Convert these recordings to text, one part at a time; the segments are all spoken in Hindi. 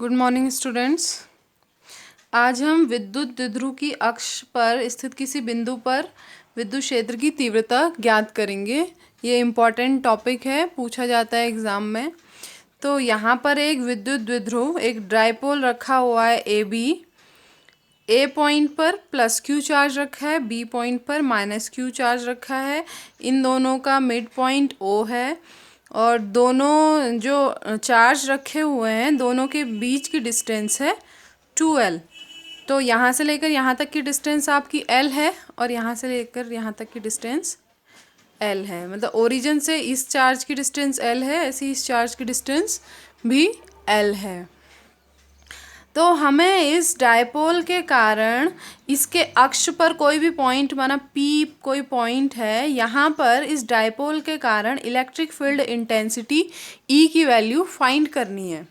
Good morning students. आज हम विद्युत द्विध्रुव की अक्ष पर स्थित किसी बिंदु पर विद्युत क्षेत्र की तीव्रता ज्ञात करेंगे। ये इम्पॉर्टेंट टॉपिक है, पूछा जाता है एग्ज़ाम में। तो यहाँ पर एक विद्युत द्विध्रुव, एक डाइपोल रखा हुआ है ए बी। ए पॉइंट पर प्लस क्यू चार्ज रखा है, बी पॉइंट पर माइनस क्यू चार्ज रखा है। इन दोनों का मिड पॉइंट ओ है और दोनों जो चार्ज रखे हुए हैं दोनों के बीच की डिस्टेंस है 2L। तो यहाँ से लेकर यहाँ तक की डिस्टेंस आपकी L है और यहाँ से लेकर यहाँ तक की डिस्टेंस L है। मतलब ओरिजिन से इस चार्ज की डिस्टेंस L है, ऐसी इस चार्ज की डिस्टेंस भी L है। तो हमें इस डायपोल के कारण इसके अक्ष पर कोई भी पॉइंट माना P कोई पॉइंट है, यहाँ पर इस डायपोल के कारण इलेक्ट्रिक फील्ड इंटेंसिटी E की वैल्यू फाइंड करनी है।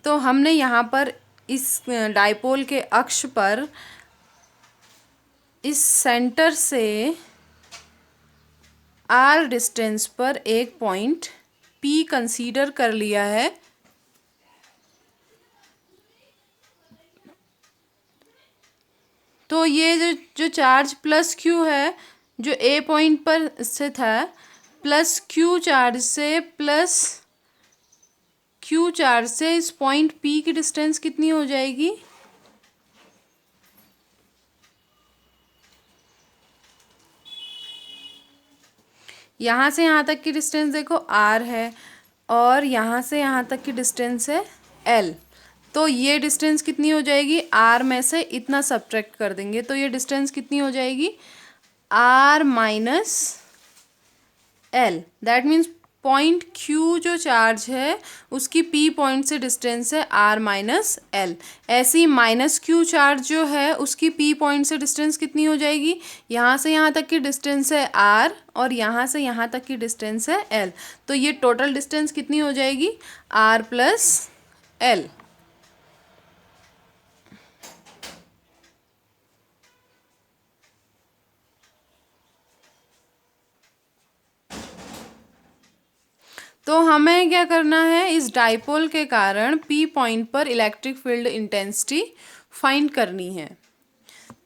तो हमने यहाँ पर इस डायपोल के अक्ष पर इस सेंटर से R डिस्टेंस पर एक पॉइंट P कंसीडर कर लिया है। तो ये जो चार्ज प्लस क्यू है जो ए पॉइंट पर स्थित है, प्लस क्यू चार्ज से इस पॉइंट पी की डिस्टेंस कितनी हो जाएगी? यहाँ से यहाँ तक की डिस्टेंस देखो r है और यहाँ से यहाँ तक की डिस्टेंस है l। तो ये डिस्टेंस कितनी हो जाएगी? r में से इतना सब्ट्रैक्ट कर देंगे तो ये डिस्टेंस कितनी हो जाएगी? r minus l। That means point q जो चार्ज है उसकी p पॉइंट से डिस्टेंस है r माइनस l। ऐसी माइनस q चार्ज जो है उसकी p पॉइंट से डिस्टेंस कितनी हो जाएगी? यहाँ से यहाँ तक की डिस्टेंस है r और यहाँ से यहाँ तक की डिस्टेंस है l। तो ये टोटल डिस्टेंस कितनी हो जाएगी? r plus l। तो हमें क्या करना है, इस डाइपोल के कारण P पॉइंट पर इलेक्ट्रिक फील्ड इंटेंसिटी फाइंड करनी है।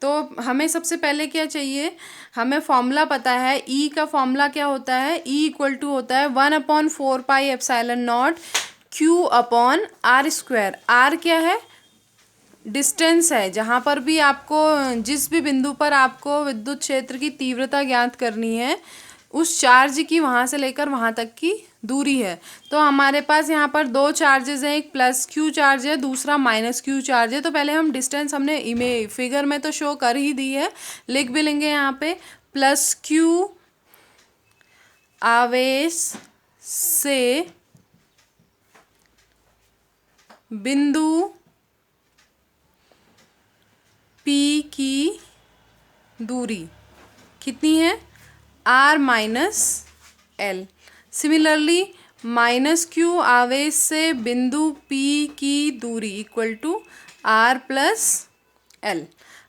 तो हमें सबसे पहले क्या चाहिए, हमें फॉर्मूला पता है। E का फॉर्मूला क्या होता है? E इक्वल टू होता है 1/4 pi epsilon not Q upon R square. R क्या है? डिस्टेंस है। जहाँ पर भी आपको, जिस भी बिंदु पर आपको विद्युत क्षेत्र की तीव्रता ज्ञात करनी है उस चार्ज की वहाँ से लेकर वहाँ तक की दूरी है। तो हमारे पास यहाँ पर दो चार्जेस हैं, एक प्लस क्यू चार्ज है, दूसरा माइनस क्यू चार्ज है। तो पहले हम डिस्टेंस हमने फिगर में तो शो कर ही दी है, लिख भी लेंगे यहाँ पे। प्लस क्यू आवेश से बिंदु P की दूरी कितनी है? R minus L। Similarly minus Q आवेश से बिंदु P की दूरी equal to R plus L।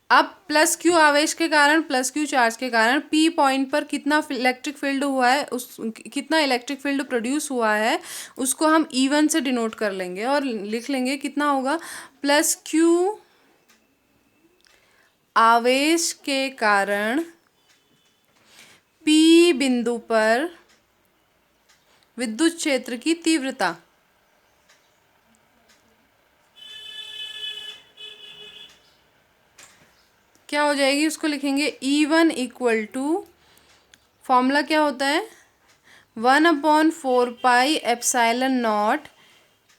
अब प्लस क्यू आवेश के कारण, प्लस क्यू चार्ज के कारण P पॉइंट पर कितना इलेक्ट्रिक फील्ड हुआ है, कितना इलेक्ट्रिक फील्ड प्रोड्यूस हुआ है उसको हम E1 से डिनोट कर लेंगे और लिख लेंगे कितना होगा? प्लस क्यू आवेश के कारण P बिंदु पर विद्युत क्षेत्र की तीव्रता क्या हो जाएगी, उसको लिखेंगे E1 इक्वल टू, फॉर्मूला क्या होता है? 1/4 पाई एप्सिलॉन नॉट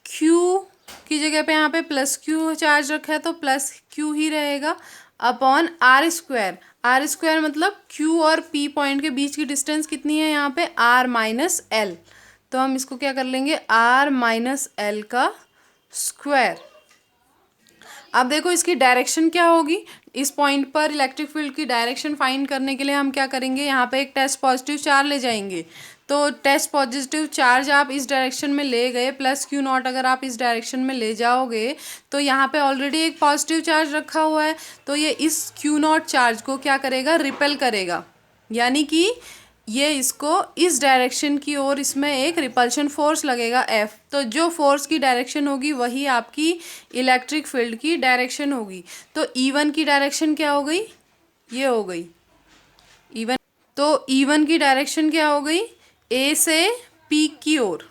Q की जगह पे यहाँ पे प्लस क्यू चार्ज रखा है तो प्लस क्यू ही रहेगा, upon R square. R square मतलब Q और P पॉइंट के बीच की डिस्टेंस कितनी है यहाँ पे? R minus L। तो हम इसको क्या कर लेंगे? R माइनस L का स्क्वायर। अब देखो इसकी डायरेक्शन क्या होगी। इस पॉइंट पर इलेक्ट्रिक फील्ड की डायरेक्शन फाइंड करने के लिए हम क्या करेंगे, यहाँ पे एक टेस्ट पॉजिटिव चार्ज ले जाएंगे। तो टेस्ट पॉजिटिव चार्ज आप इस डायरेक्शन में ले गए, प्लस क्यू नॉट अगर आप इस डायरेक्शन में ले जाओगे तो यहाँ पे ऑलरेडी एक पॉजिटिव चार्ज रखा हुआ है, तो ये इस क्यू नॉट चार्ज को क्या करेगा? रिपेल करेगा। यानी कि ये इसको इस डायरेक्शन की ओर इसमें एक रिपल्शन फोर्स लगेगा F। तो जो फोर्स की डायरेक्शन होगी वही आपकी इलेक्ट्रिक फील्ड की डायरेक्शन होगी। तो E1 की डायरेक्शन क्या हो गई, ये हो गई E1। तो E1 की डायरेक्शन क्या हो गई, A से P की ओर।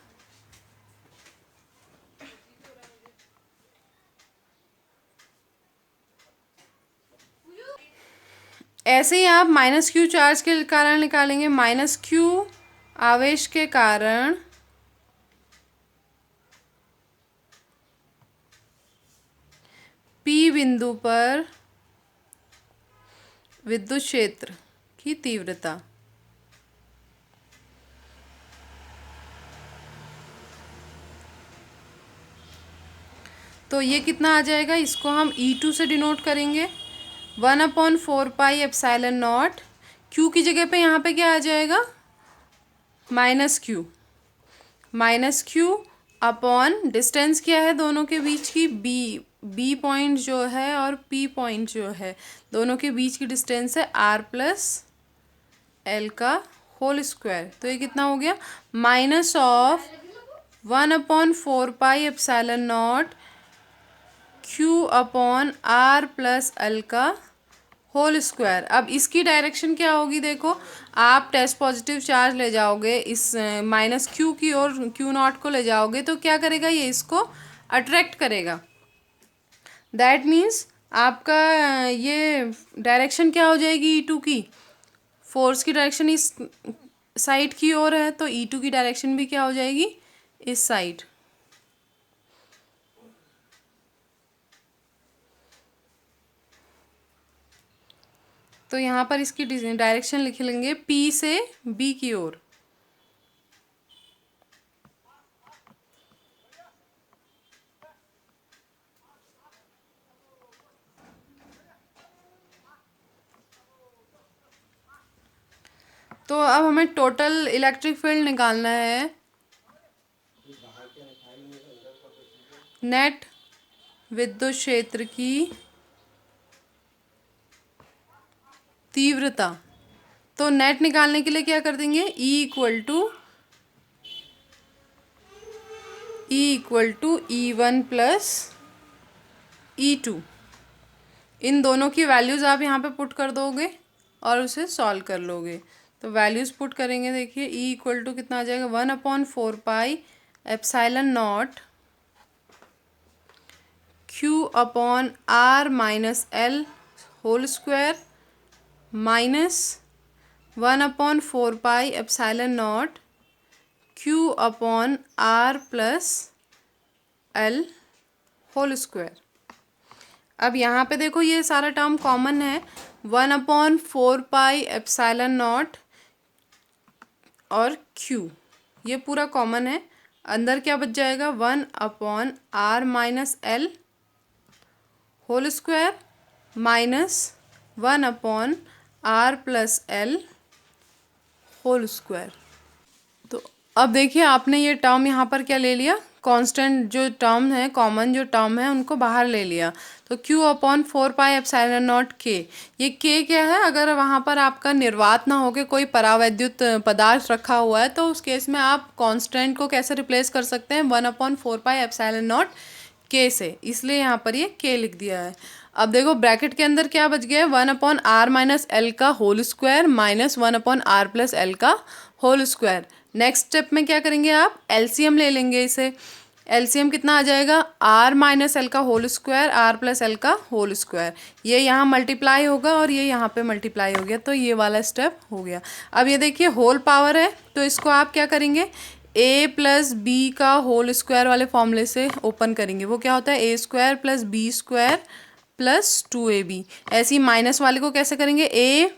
ऐसे ही आप माइनस क्यू चार्ज के कारण निकालेंगे। माइनस क्यू आवेश के कारण P बिंदु पर विद्युत क्षेत्र की तीव्रता। तो ये कितना आ जाएगा, इसको हम E2 से डिनोट करेंगे। 1/4πε0। Q की जगह पे यहाँ पे क्या आ जाएगा, minus Q. Minus Q upon distance क्या है दोनों के बीच की, बी पॉइंट जो है और P पॉइंट जो है, दोनों के बीच की डिस्टेंस है R+L का होल स्क्वायर। तो ये कितना हो गया, minus of 1/4πε0 Q upon R+L का होल स्क्वायर। अब इसकी डायरेक्शन क्या होगी, देखो आप टेस्ट पॉजिटिव चार्ज ले जाओगे इस माइनस क्यू की ओर, Q0 को ले जाओगे तो क्या करेगा, ये इसको अट्रैक्ट करेगा। दैट मीन्स आपका ये डायरेक्शन क्या हो जाएगी E2 की, फोर्स की डायरेक्शन इस साइड की ओर है तो E2 की डायरेक्शन भी क्या हो जाएगी, इस साइड। तो यहाँ पर इसकी डायरेक्शन लिख लेंगे P से B की ओर। तो अब हमें टोटल इलेक्ट्रिक फील्ड निकालना है। नेट विद्युत क्षेत्र की तीव्रता। तो नेट निकालने के लिए क्या कर देंगे, E = E1 प्लस E2। इन दोनों की वैल्यूज़ आप यहाँ पे पुट कर दोगे और उसे सॉल्व कर लोगे। तो वैल्यूज़ पुट करेंगे, देखिए E = कितना आ जाएगा, 1/4πε0 Q upon R-L whole square minus 1/4πε0 Q upon R+L whole square. अब यहाँ पे देखो ये सारा टर्म कॉमन है, 1/4πε0 और Q ये पूरा कॉमन है। अंदर क्या बच जाएगा, 1/R-L whole square minus 1/R+L whole square. तो अब देखिए आपने ये टर्म यहाँ पर क्या ले लिया, कांस्टेंट जो टर्म है, कॉमन जो टर्म है उनको बाहर ले लिया। तो Q/4πε0 K, ये K क्या है, अगर वहाँ पर आपका निर्वात ना होके कोई परावैद्युत पदार्थ रखा हुआ है तो उस केस में आप कांस्टेंट को कैसे रिप्लेस कर सकते हैं, 1/4πε0 K से, इसलिए यहाँ पर ये K लिख दिया है। अब देखो ब्रैकेट के अंदर क्या बच गया है, 1/R-L का होल स्क्वायर माइनस 1/R+L का होल स्क्वायर। नेक्स्ट स्टेप में क्या करेंगे, आप एलसीएम ले लेंगे इसे। एलसीएम कितना आ जाएगा, R-L का होल स्क्वायर R+L का होल स्क्वायर। ये यहाँ मल्टीप्लाई होगा और ये यहाँ पे मल्टीप्लाई हो गया, तो ये वाला स्टेप हो गया। अब ये देखिए होल पावर है तो इसको आप क्या करेंगे, A+B का होल स्क्वायर वाले फॉर्मूले से ओपन करेंगे। वो क्या होता है, A² + B² + 2AB। ऐसे ही माइनस वाले को कैसे करेंगे, A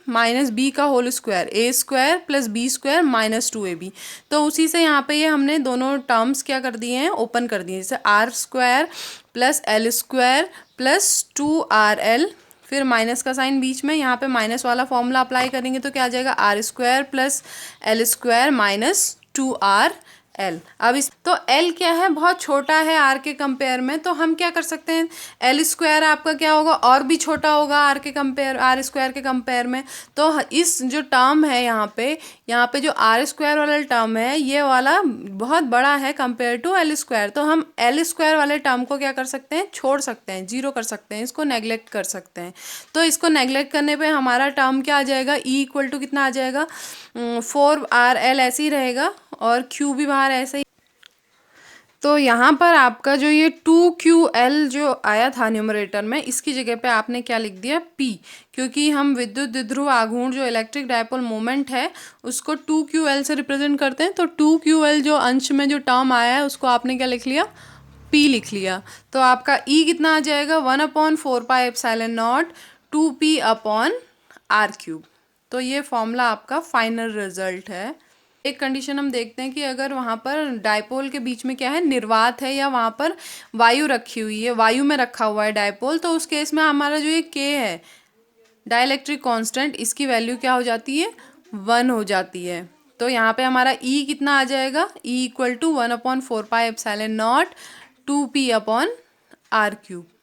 - B का whole square, A² + B² - 2AB। तो उसी से यहाँ पे ये हमने दोनों टर्म्स क्या कर दिए हैं, ओपन कर दिए। जैसे R² + L² + 2RL, फिर माइनस का साइन बीच में, यहाँ पे माइनस वाला फॉर्मूला अप्लाई करेंगे तो क्या आ जाएगा, R² + L² - 2RL। एल। अब इस तो एल क्या है, बहुत छोटा है आर के कंपेयर में, तो हम क्या कर सकते हैं, एल स्क्वायर आपका क्या होगा, और भी छोटा होगा आर के कंपेयर, आर स्क्वायर के कंपेयर में। तो इस जो टर्म है यहाँ पे जो आर स्क्वायर वाला टर्म है ये वाला बहुत बड़ा है कंपेयर टू एल स्क्वायर, तो हम एल स्क्वायर वाले टर्म को क्या कर सकते हैं, छोड़ सकते हैं, जीरो कर सकते हैं, इसको नेग्लेक्ट कर सकते हैं। तो इसको नेग्लेक्ट करने पे हमारा टर्म क्या आ जाएगा, ई इक्वल टू कितना आ जाएगा, 4r l ऐसे ही रहेगा और q भी बाहर ऐसे ही। तो यहाँ पर आपका जो ये 2ql जो आया था न्यूमरेटर में, इसकी जगह पे आपने क्या लिख दिया, p, क्योंकि हम विद्युत द्विध्रुव आघूर्ण जो इलेक्ट्रिक डायपोल मोमेंट है उसको 2ql से रिप्रेजेंट करते हैं। तो 2ql जो अंश में जो टर्म आया है उसको आपने क्या लिख लिया, p लिख लिया। तो आपका e कितना आ जाएगा, 1/4πε0 2p/r³। तो ये फॉर्मूला आपका फाइनल रिजल्ट है। एक कंडीशन हम देखते हैं कि अगर वहाँ पर डायपोल के बीच में क्या है, निर्वात है, या वहाँ पर वायु रखी हुई है, वायु में रखा हुआ है डायपोल, तो उस केस में हमारा जो ये k है डाइलेक्ट्रिक कांस्टेंट, इसकी वैल्यू क्या हो जाती है, 1 हो जाती है। तो यहाँ पे हमारा E कितना आ जाएगा, E = 1/4πε0 2p/r³।